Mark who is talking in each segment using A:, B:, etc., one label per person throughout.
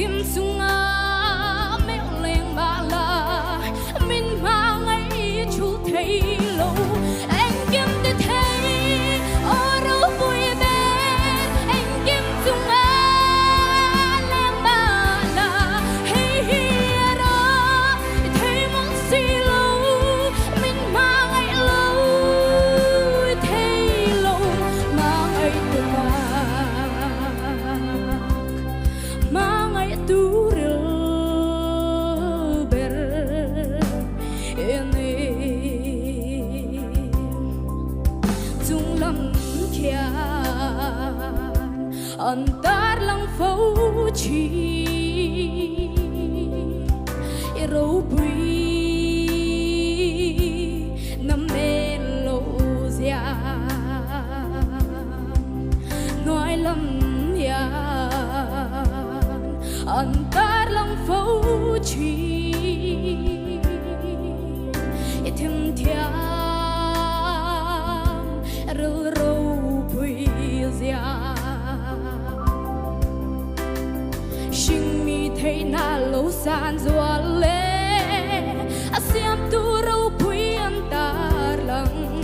A: kim sunga mèo lên mà là mình mang ấy chú thấy lâu anh kim để thấy ở đâu vui bên anh kim sunga lên mà là hay đó thấy muốn gì lâu mình mang ấy lâu thấy lâu mang ấy từ mang ấy tu antar lang phâu chi râu bùi nằm bên lộ già nói lắm ya antar lang phâu chi thêm thiam râu bùi già Sinh mi thấy na lâu san doa lệ Asiam tu râu bùi an tar lăng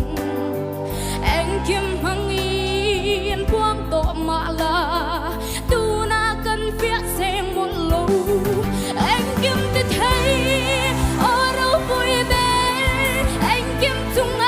A: Anh kim hăng yên quang tổ mạ là Tu na cần viết xem một lâu Anh kim te thấy ở râu bùi bên Anh kim tung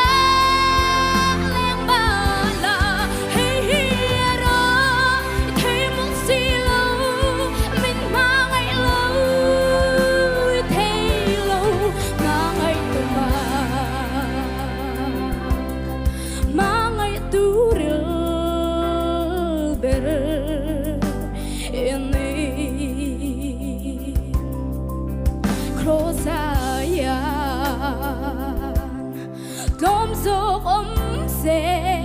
A: Gom dốc xe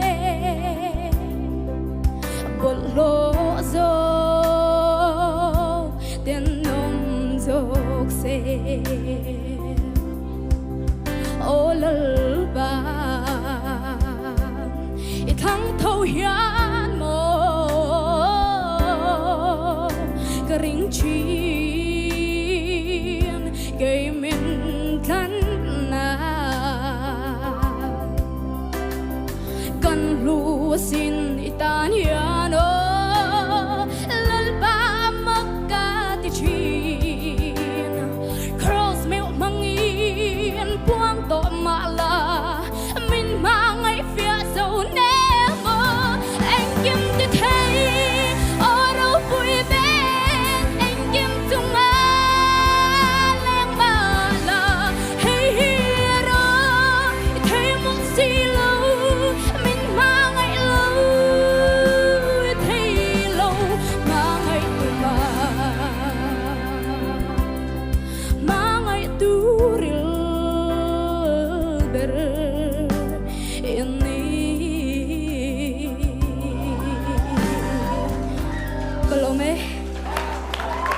A: bột lô dốc tiền nông dốc xe ô lơ bàn thắng thâu hián mô cái rinh chi